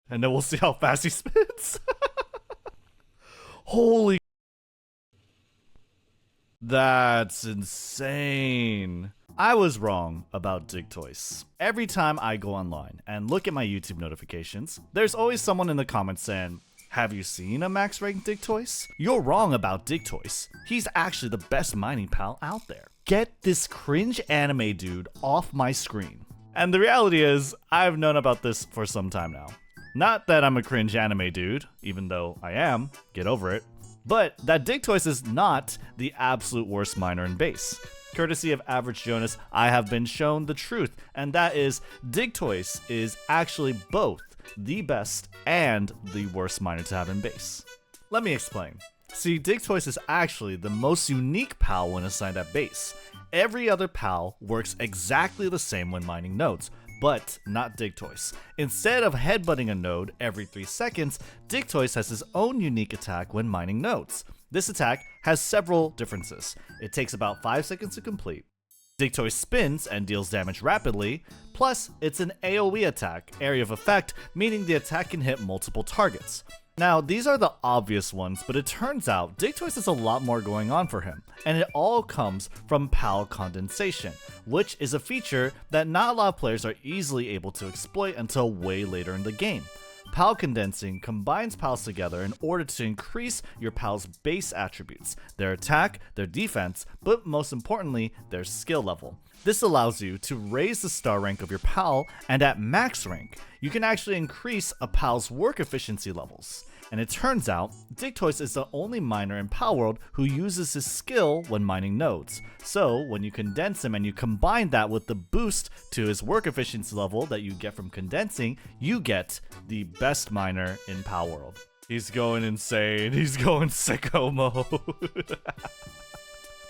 And then we'll see how fast he spins. Holy. That's insane. I was wrong about Digtoise. Every time I go online and look at my YouTube notifications, there's always someone in the comments saying, have you seen a max rank Digtoise? You're wrong about Digtoise. He's actually the best mining pal out there. Get this cringe anime dude off my screen. And the reality is, I've known about this for some time now. Not that I'm a cringe anime dude, even though I am, get over it, but that Digtoise is not the absolute worst miner in base. Courtesy of Average Jonas, I have been shown the truth, and that is Digtoise is actually both the best and the worst miner to have in base. Let me explain. See, Digtoise is actually the most unique PAL when assigned at base. Every other PAL works exactly the same when mining nodes, but not Digtoise. Instead of headbutting a node every 3 seconds, Digtoise has his own unique attack when mining nodes. This attack has several differences. It takes about 5 seconds to complete. Digtoise spins and deals damage rapidly, plus it's an AoE attack, area of effect, meaning the attack can hit multiple targets. Now, these are the obvious ones, but it turns out Digtoise has a lot more going on for him, and it all comes from PAL condensation, which is a feature that not a lot of players are easily able to exploit until way later in the game. PAL condensing combines PALs together in order to increase your PAL's base attributes, their attack, their defense, but most importantly, their skill level. This allows you to raise the star rank of your PAL, and at max rank, you can actually increase a PAL's work efficiency levels. And it turns out, Digtoise is the only miner in Palworld who uses his skill when mining nodes. So, when you condense him and you combine that with the boost to his work efficiency level that you get from condensing, you get the best miner in Palworld. He's going insane. He's going sicko mode.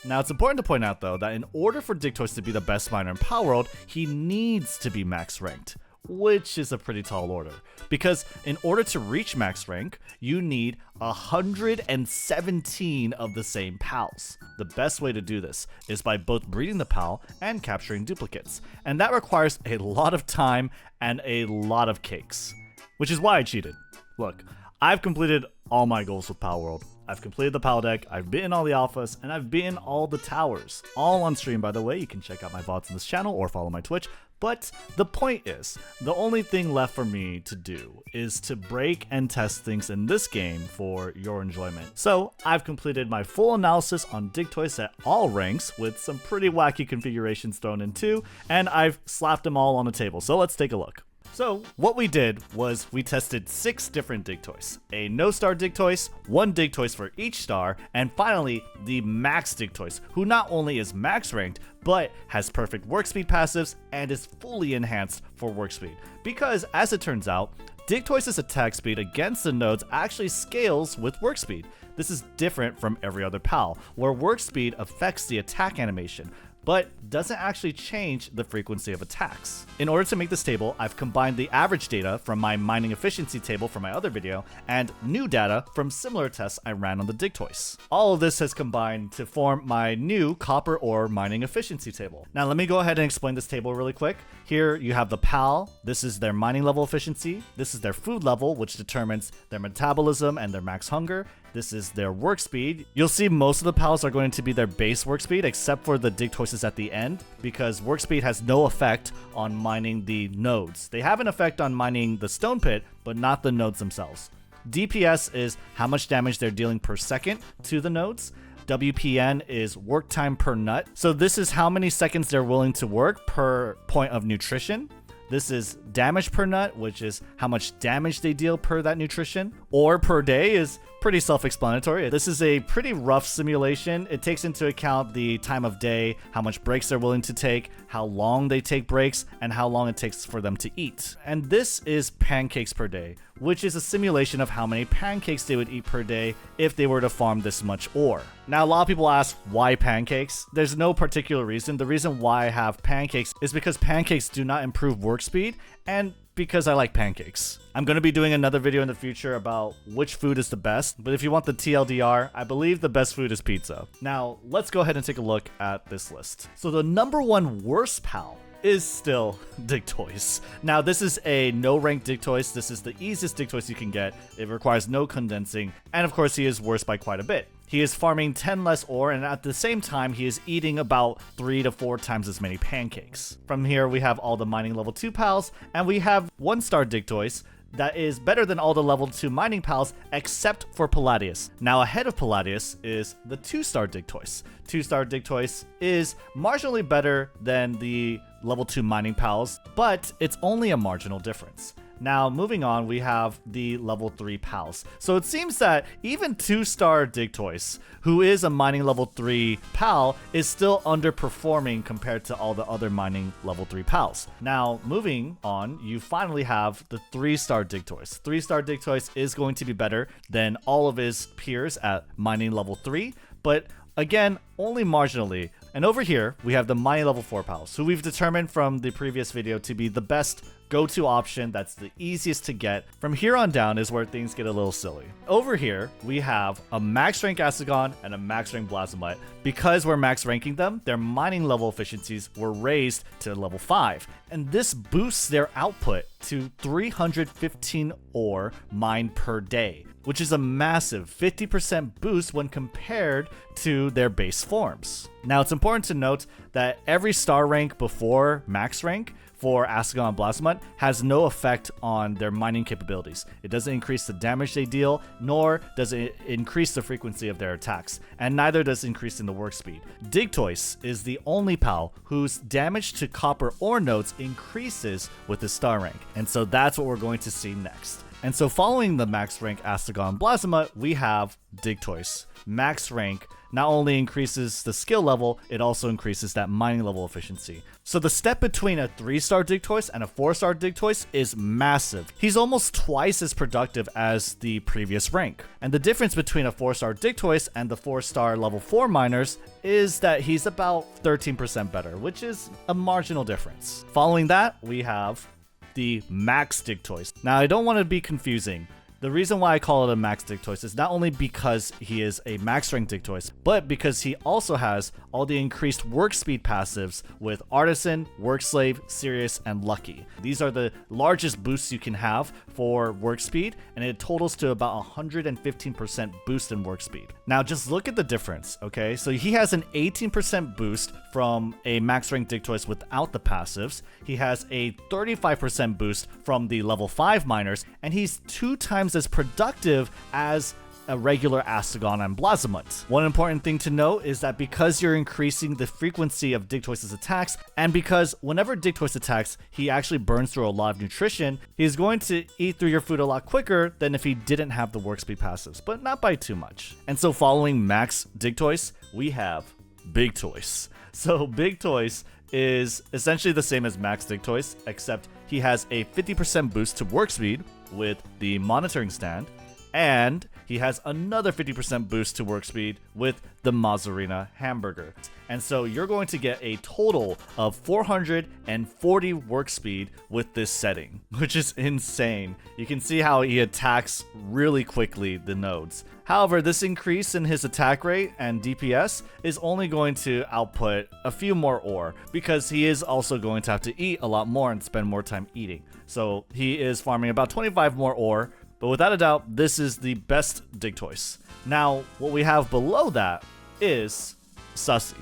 Now, it's important to point out, though, that in order for Digtoise to be the best miner in Palworld, he needs to be max ranked, which is a pretty tall order. Because in order to reach max rank, you need 117 of the same PALs. The best way to do this is by both breeding the PAL and capturing duplicates. And that requires a lot of time and a lot of cakes. Which is why I cheated. Look, I've completed all my goals with Palworld. I've completed the PAL deck, I've beaten all the alphas, and I've beaten all the towers. All on stream, by the way. You can check out my VODs on this channel or follow my Twitch. But the point is, the only thing left for me to do is to break and test things in this game for your enjoyment. So I've completed my full analysis on Digtoise at all ranks with some pretty wacky configurations thrown in too, and I've slapped them all on the table. So let's take a look. So what we did was we tested 6 different Digtoise, a no-star Digtoise, 1 Digtoise for each star, and finally the max Digtoise, who not only is max ranked, but has perfect work speed passives and is fully enhanced for work speed. Because as it turns out, Digtoise's attack speed against the nodes actually scales with work speed. This is different from every other PAL, where work speed affects the attack animation, but doesn't actually change the frequency of attacks. In order to make this table, I've combined the average data from my mining efficiency table from my other video and new data from similar tests I ran on the Digtoise. All of this has combined to form my new copper ore mining efficiency table. Now let me go ahead and explain this table really quick. Here you have the PAL, this is their mining level efficiency, this is their food level, which determines their metabolism and their max hunger. This is their work speed. You'll see most of the PALs are going to be their base work speed, except for the Digtoises at the end, because work speed has no effect on mining the nodes. They have an effect on mining the stone pit, but not the nodes themselves. DPS is how much damage they're dealing per second to the nodes. WPN is work time per nut. So this is how many seconds they're willing to work per point of nutrition. This is damage per nut, which is how much damage they deal per that nutrition. Or per day is pretty self-explanatory. This is a pretty rough simulation. It takes into account the time of day, how much breaks they're willing to take, how long they take breaks, and how long it takes for them to eat. And this is pancakes per day, which is a simulation of how many pancakes they would eat per day if they were to farm this much ore. Now, a lot of people ask, why pancakes? There's no particular reason. The reason why I have pancakes is because pancakes do not improve work speed, and because I like pancakes. I'm going to be doing another video in the future about which food is the best, but if you want the TLDR, I believe the best food is pizza. Now, let's go ahead and take a look at this list. So the number 1 worst PAL is still Digtoise. Now, this is a no-rank Digtoise. This is the easiest Digtoise you can get. It requires no condensing, and of course, he is worse by quite a bit. He is farming 10 less ore, and at the same time, he is eating about 3 to 4 times as many pancakes. From here, we have all the mining level 2 pals, and we have 1-star Digtoise that is better than all the level 2 mining pals except for Palladius. Now, ahead of Palladius is the 2-star Digtoise. 2-star Digtoise is marginally better than the level 2 mining pals, but it's only a marginal difference. Now, moving on, we have the level 3 pals. So it seems that even 2-star Digtoise, who is a mining level 3 pal, is still underperforming compared to all the other mining level 3 pals. Now, moving on, you finally have the 3-star Digtoise. 3-star Digtoise is going to be better than all of his peers at mining level 3, but again, only marginally. And over here, we have the mining level 4 pals, who we've determined from the previous video to be the best go-to option that's the easiest to get. From here on down is where things get a little silly. Over here, we have a max rank Astragon and a max rank Blasmite. Because we're max ranking them, their mining level efficiencies were raised to level 5. And this boosts their output to 315 ore mined per day, which is a massive 50% boost when compared to their base forms. Now, it's important to note that every star rank before max rank for Astragon and Blasmite has no effect on their mining capabilities. It doesn't increase the damage they deal, nor does it increase the frequency of their attacks, and neither does increase in the work speed. Digtoise is the only pal whose damage to copper ore nodes increases with the star rank, and so that's what we're going to see next. And so following the max rank Astragon and Blasmite, we have Digtoise. Max rank not only increases the skill level, it also increases that mining level efficiency. So the step between a 3-star Digtoise and a 4-star Digtoise is massive. He's almost twice as productive as the previous rank. And the difference between a 4-star Digtoise and the 4-star level 4 miners is that he's about 13% better, which is a marginal difference. Following that, we have the max Digtoise. Now, I don't want to be confusing. The reason why I call it a max Digtoise is not only because he is a max rank Digtoise, but because he also has all the increased work speed passives with Artisan, Work Slave, Serious, and Lucky. These are the largest boosts you can have for work speed, and it totals to about 115% boost in work speed. Now, just look at the difference, okay? So he has an 18% boost from a max rank Digtoise without the passives. He has a 35% boost from the level 5 miners, and he's 2 times as productive as a regular Astragon and Blasmite. One important thing to note is that because you're increasing the frequency of Digtoise's attacks, and because whenever Digtoise attacks, he actually burns through a lot of nutrition, he's going to eat through your food a lot quicker than if he didn't have the work speed passives, but not by too much. And so following max Digtoise, we have Bigtoise. So Bigtoise is essentially the same as max Digtoise, except he has a 50% boost to work speed with the monitoring stand, and he has another 50% boost to work speed with the Mazzarina hamburger. And so you're going to get a total of 440 work speed with this setting, which is insane. You can see how he attacks really quickly the nodes. However, this increase in his attack rate and DPS is only going to output a few more ore, because he is also going to have to eat a lot more and spend more time eating. So he is farming about 25 more ore, but without a doubt, this is the best Digtoise. Now, what we have below that is Sussy.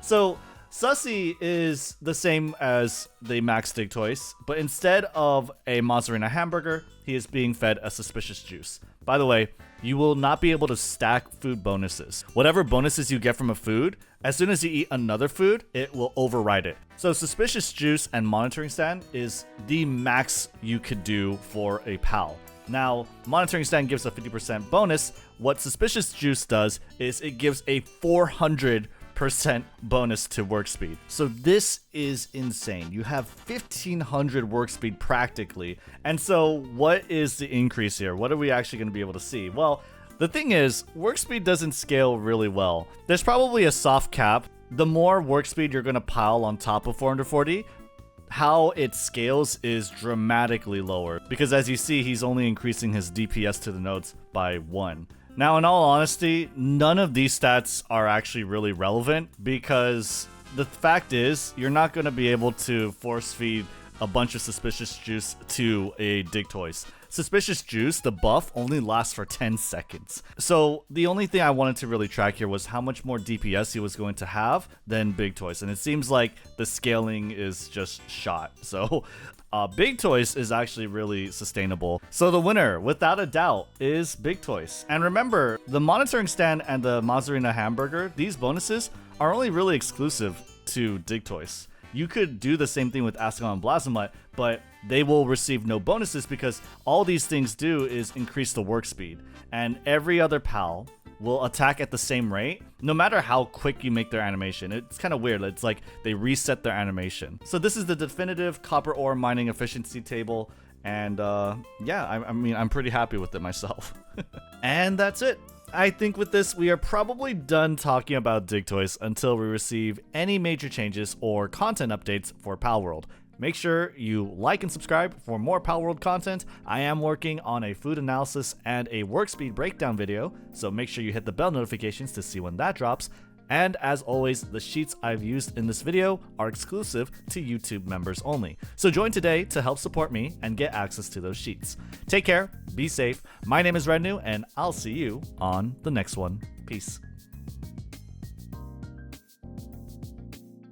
So Sussy is the same as the max Digtoise, but instead of a Mazzarina hamburger, he is being fed a suspicious juice. By the way, you will not be able to stack food bonuses. Whatever bonuses you get from a food, as soon as you eat another food, it will override it. So suspicious juice and monitoring stand is the max you could do for a pal. Now, monitoring stand gives a 50% bonus. What suspicious juice does is it gives a 400% bonus to work speed. So this is insane. You have 1500 work speed practically. And so what is the increase here? What are we actually going to be able to see? Well, the thing is, work speed doesn't scale really well. There's probably a soft cap. The more work speed you're going to pile on top of 440, how it scales is dramatically lower, because as you see, he's only increasing his DPS to the nodes by 1. Now, in all honesty, none of these stats are actually really relevant, because the fact is, you're not going to be able to force feed a bunch of Suspicious Juice to a Digtoise. Suspicious Juice, the buff, only lasts for 10 seconds. So the only thing I wanted to really track here was how much more DPS he was going to have than Digtoise. And it seems like the scaling is just shot. So Digtoise is actually really sustainable. So the winner, without a doubt, is Digtoise. And remember, the monitoring stand and the Mazzarina hamburger, these bonuses are only really exclusive to Digtoise. You could do the same thing with Ascalon and Blasmut, but they will receive no bonuses because all these things do is increase the work speed. And every other pal will attack at the same rate, no matter how quick you make their animation. It's kind of weird. It's like they reset their animation. So this is the definitive copper ore mining efficiency table. And yeah, I mean, I'm pretty happy with it myself. And that's it. I think with this, we are probably done talking about Digtoise until we receive any major changes or content updates for Palworld. Make sure you like and subscribe for more Palworld content. I am working on a food analysis and a work speed breakdown video, so make sure you hit the bell notifications to see when that drops. And as always, the sheets I've used in this video are exclusive to YouTube members only. So join today to help support me and get access to those sheets. Take care, be safe. My name is Rednew, and I'll see you on the next one. Peace.